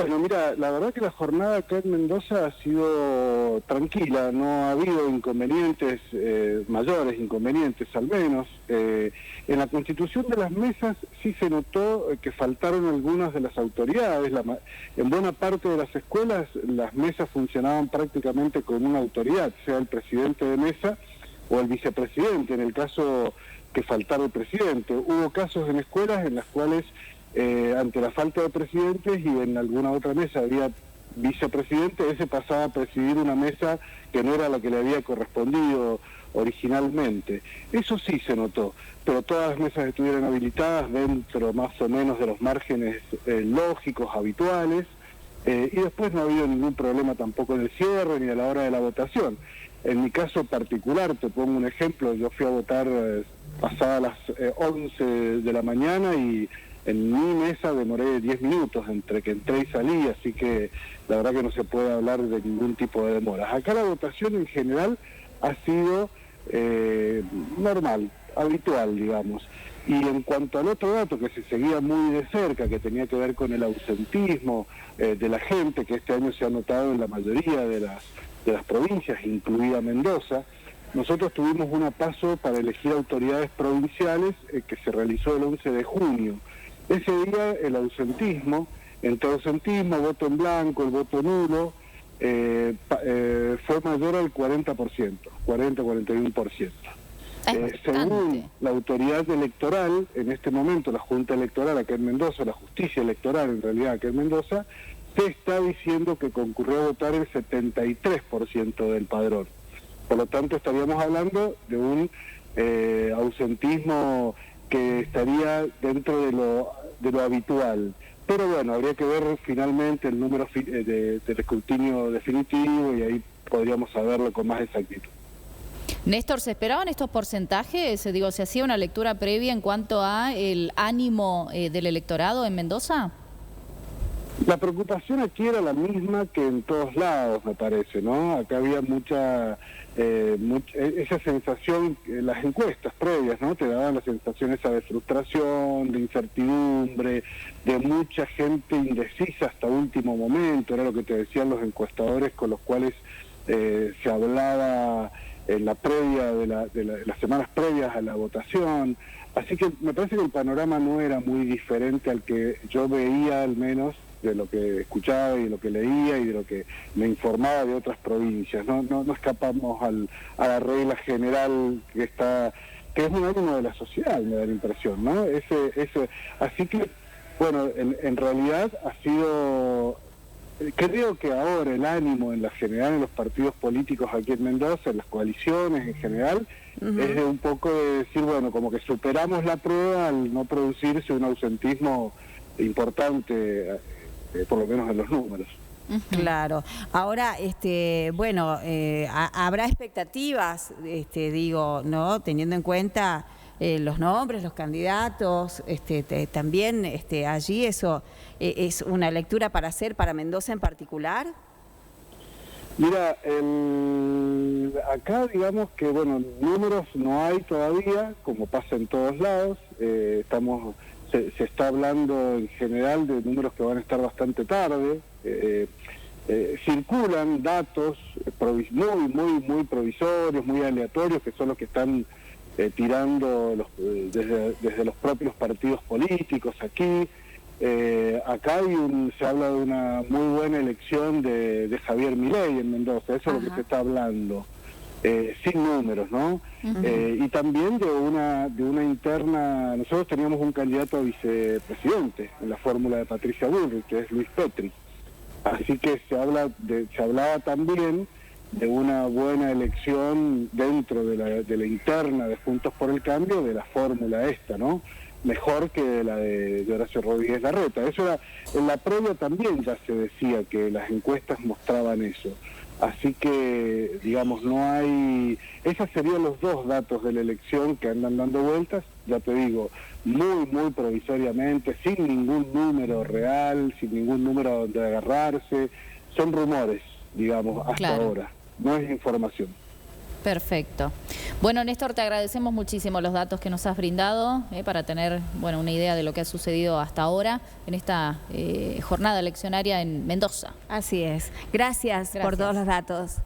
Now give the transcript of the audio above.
Bueno, mira, la verdad que la jornada acá en Mendoza ha sido tranquila, no ha habido inconvenientes, mayores inconvenientes al menos. En la constitución de las mesas sí se notó que faltaron algunas de las autoridades. En buena parte de las escuelas las mesas funcionaban prácticamente con una autoridad, sea el presidente de mesa o el vicepresidente, en el caso que faltara el presidente. Hubo casos en escuelas en las cuales ante la falta de presidentes y en alguna otra mesa había vicepresidente, ese pasaba a presidir una mesa que no era la que le había correspondido originalmente. Eso sí se notó, pero todas las mesas estuvieron habilitadas dentro más o menos de los márgenes lógicos, habituales, y después no ha habido ningún problema tampoco en el cierre ni a la hora de la votación. En mi caso particular, te pongo un ejemplo, yo fui a votar pasadas las 11 de la mañana y en mi mesa demoré 10 minutos entre que entré y salí, así que la verdad que no se puede hablar de ningún tipo de demoras. Acá la votación en general ha sido normal, habitual, digamos. Y en cuanto al otro dato que se seguía muy de cerca, que tenía que ver con el ausentismo de la gente, que este año se ha notado en la mayoría de las provincias, incluida Mendoza, nosotros tuvimos una PASO para elegir autoridades provinciales que se realizó el 11 de junio. Ese día el ausentismo, entre ausentismo, voto en blanco, el voto nulo, fue mayor al 40%, 40-41%. Según la autoridad electoral, en este momento la Junta Electoral acá en Mendoza, la Justicia Electoral en realidad acá en Mendoza, se está diciendo que concurrió a votar el 73% del padrón. Por lo tanto estaríamos hablando de un ausentismo que estaría dentro de lo habitual. Pero bueno, habría que ver finalmente el número del escrutinio definitivo y ahí podríamos saberlo con más exactitud. Néstor, ¿se esperaban estos porcentajes? Digo, ¿se hacía una lectura previa en cuanto a el ánimo del electorado en Mendoza? La preocupación aquí era la misma que en todos lados, me parece, ¿no? Acá había mucha esa sensación, las encuestas previas, ¿no? Te daban la sensación esa de frustración, de incertidumbre, de mucha gente indecisa hasta último momento, era lo que te decían los encuestadores con los cuales se hablaba en la previa de las semanas previas a la votación. Así que me parece que el panorama no era muy diferente al que yo veía, al menos, de lo que escuchaba y de lo que leía y de lo que me informaba de otras provincias. No escapamos a la regla general que es un ánimo de la sociedad, me da la impresión, ¿no? Así que, bueno, en realidad ha sido... Creo que ahora el ánimo en la general en los partidos políticos aquí en Mendoza, en las coaliciones en general, es de un poco de decir, bueno, como que superamos la prueba al no producirse un ausentismo importante, por lo menos en los números. Claro. Ahora, bueno, habrá expectativas, digo, ¿no? Teniendo en cuenta los nombres, los candidatos, también allí eso es una lectura para hacer para Mendoza en particular. Mira, acá digamos que, bueno, números no hay todavía, como pasa en todos lados, se está hablando en general de números que van a estar bastante tarde, circulan datos muy provisorios, muy aleatorios, que son los que están tirando desde los propios partidos políticos aquí. Acá se habla de una muy buena elección de Javier Milei en Mendoza, eso es lo que se está hablando, sin números, ¿no? Y también de una interna. Nosotros teníamos un candidato a vicepresidente en la fórmula de Patricia Bullrich, que es Luis Petri. Así que se hablaba también de una buena elección dentro de la interna de Juntos por el Cambio, de la fórmula esta, ¿no? Mejor que la de Horacio Rodríguez Larreta. Eso era, en la previa también ya se decía que las encuestas mostraban eso. Así que, digamos, no hay... Esos serían los dos datos de la elección que andan dando vueltas, ya te digo, muy provisoriamente, sin ningún número real, sin ningún número donde agarrarse. Son rumores, digamos, hasta ahora. No es información. Perfecto. Bueno, Néstor, te agradecemos muchísimo los datos que nos has brindado para tener una idea de lo que ha sucedido hasta ahora en esta jornada eleccionaria en Mendoza. Así es. Gracias por todos los datos.